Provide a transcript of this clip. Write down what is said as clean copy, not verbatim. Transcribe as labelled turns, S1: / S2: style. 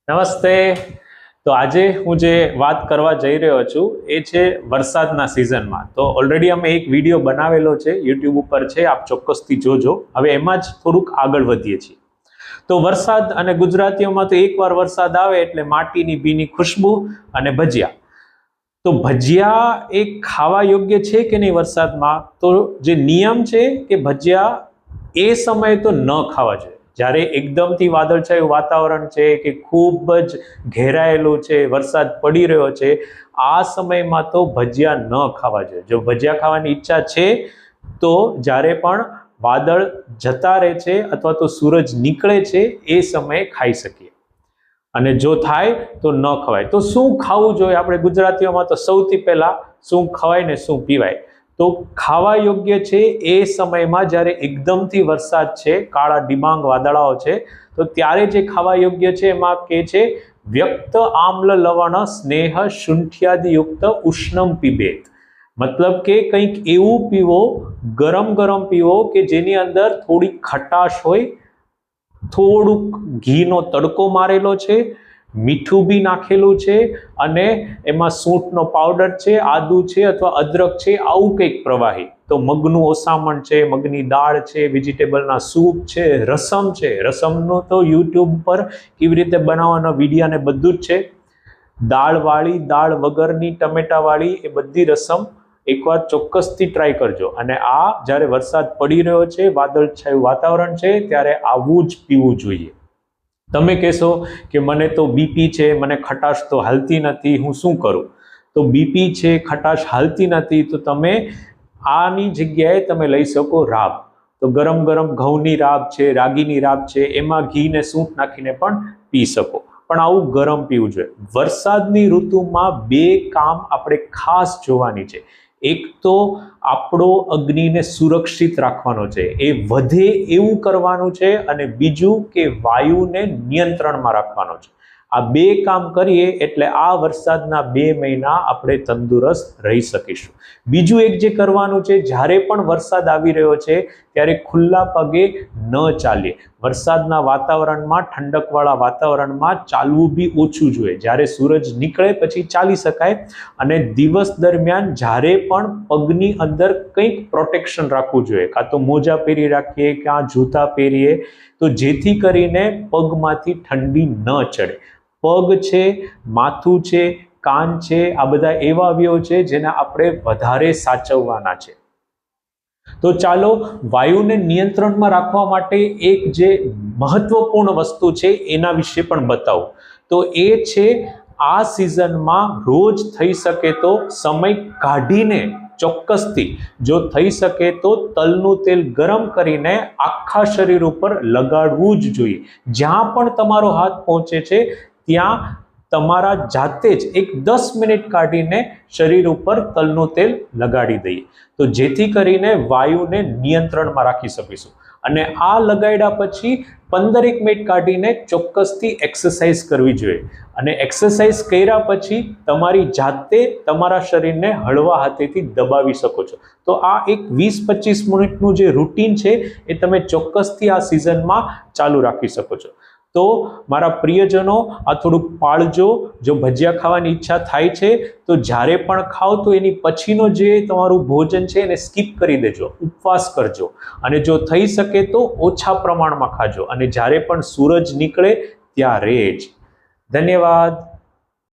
S1: નમસ્તે. તો આજે હું જે વાત કરવા જઈ રહ્યો છું એ છે વરસાદના સિઝનમાં. તો ઓલરેડી અમે એક વિડીયો બનાવેલો છે, યુટ્યુબ ઉપર છે, આપ ચોક્કસથી જોજો. હવે એમાં જ થોડુંક આગળ વધીએ છીએ. તો વરસાદ અને ગુજરાતીઓમાં તો એકવાર વરસાદ આવે એટલે માટીની ભીની ખુશ્બુ અને ભજીયા. તો ભજીયા એ ખાવા યોગ્ય છે કે નહીં વરસાદમાં? તો જે નિયમ છે કે ભજીયા એ સમયે તો ન ખાવા જોઈએ. જ્યારે એકદમથી વાદળછાયું વાતાવરણ છે કે ખૂબ જ ઘેરાયેલું છે, વરસાદ પડી રહ્યો છે, આ સમયમાં તો ભજીયા ન ખાવા જોઈએ. જો ભજીયા ખાવાની ઈચ્છા છે તો જ્યારે પણ વાદળ જતા રહે છે અથવા તો સૂરજ નીકળે છે એ સમયે ખાઈ શકીએ, અને જો થાય તો ન ખવાય. તો શું ખાવું જોઈએ આપણે ગુજરાતીઓમાં? તો સૌથી પહેલા શું ખવાય ને શું પીવાય? તો ખાવા યોગ્ય છે એ સમયમાં જ્યારે એકદમથી વરસાદ છે, કાળા ડિબાંગ વાદળાઓ છે, તો ત્યારે જે ખાવા યોગ્ય છે એમાં કે છે વ્યક્ત આમ્લ લવણ સ્નેહ શુંઠ્યાદિયુક્ત ઉષ્ણમ પીબેત. મતલબ કે કંઈક એવું પીવો, ગરમ ગરમ પીવો કે જેની અંદર થોડી ખટાશ હોય, થોડુંક ઘીનો તડકો મારેલો છે, મીઠું બી નાખેલું છે, અને એમાં સૂંઠનો પાવડર છે, આદુ છે અથવા અદરક છે, આવું કંઈક પ્રવાહી. તો મગનું ઓસામણ છે, મગની દાળ છે, વેજીટેબલના સૂપ છે, રસમ છે. રસમનું તો યુટ્યુબ પર કેવી રીતે બનાવવાનો વિડીયો ને બધું જ છે. દાળવાળી, દાળ વગરની, ટમેટાવાળી, એ બધી રસમ એકવાર ચોક્કસથી ટ્રાય કરજો. અને આ જ્યારે વરસાદ પડી રહ્યો છે, વાદળછાયું વાતાવરણ છે, ત્યારે આવું જ પીવું જોઈએ. તમે કહેશો કે મને તો બીપી છે, મને ખટાશ તો હાલતી નથી, હું શું કરું? તો બીપી છે, ખટાશ હાલતી નથી, તો તમે આની જગ્યાએ તમે લઈ શકો રાબ. તો ગરમ ગરમ ઘઉંની રાબ છે, રાગીની રાબ છે, એમાં ઘી ને સૂંઠ નાખીને પણ પી શકો. પણ આવું ગરમ પીવું જોઈએ. વરસાદની ઋતુમાં બે કામ આપણે ખાસ જોવાની છે. એક તો આપણો અગ્નિને સુરક્ષિત રાખવાનો છે, એ વધે એવું કરવાનું છે, અને બીજું કે વાયુને નિયંત્રણમાં રાખવાનો છે. આ બે કામ કરીએ એટલે આ વરસાદના 2 મહિના આપણે તંદુરસ્ત રહી શકીશું. બીજું એક જે કરવાનું છે, જ્યારે પણ વરસાદ આવી રહ્યો છે ત્યારે ખુલ્લા પગે ન ચાલીએ. વરસાદના વાતાવરણમાં, ઠંડકવાળા વાતાવરણમાં ચાલવું બી ઓછું જોઈએ. જ્યારે સૂરજ નીકળે પછી ચાલી શકાય, અને દિવસ દરમિયાન જ્યારે પણ પગની અંદર કંઈક પ્રોટેક્શન રાખવું જોઈએ. કાં તો મોજા પહેરી રાખીએ, કાં જૂતા પહેરીએ, તો જેથી કરીને પગમાંથી ઠંડી ન ચડે. પગ છે, માથું છે, કાન છે, આ બધા એવા અવયવ છે જેને આપણે વધારે સાચવવાના છે. તો ચાલો વાયુને નિયંત્રણમાં રાખવા માટે એક જે મહત્વપૂર્ણ વસ્તુ છે એના વિશે પણ બતાવું. તો એ છે, આ સિઝનમાં રોજ થઈ શકે તો સમય કાઢીને ચોક્કસથી, જો થઈ શકે તો તલનું તેલ ગરમ કરીને આખા શરીર ઉપર લગાડવું જ જોઈએ. જ્યાં પણ તમારો હાથ પહોંચે છે ત્યાં તમારા જાતે જ એક 10 મિનિટ કાઢીને શરીર ઉપર તલનું તેલ લગાડી દઈએ, તો જેથી કરીને વાયુને નિયંત્રણમાં રાખી શકીશું. અને આ લગાડ્યા પછી 15 મિનિટ કાઢીને ચોક્કસથી એક્સરસાઇઝ કરવી જોઈએ. અને એક્સરસાઇઝ કર્યા પછી તમારી જાતે તમારા શરીરને હળવા હાથેથી દબાવી શકો છો. તો આ એક 20-25 મિનિટનું જે રૂટીન છે એ તમે ચોક્કસથી આ સિઝનમાં ચાલુ રાખી શકો છો. તો મારા પ્રિયજનો, આ થોડુંક પાળજો. જો ભજીયા ખાવાની ઈચ્છા થાય છે તો જ્યારે પણ ખાઓ તો એની પછીનો જે તમારું ભોજન છે એને સ્કીપ કરી દેજો, ઉપવાસ કરજો. અને જો થઈ શકે તો ઓછા પ્રમાણમાં ખાજો, અને જ્યારે પણ સૂરજ નીકળે ત્યારે જ. ધન્યવાદ.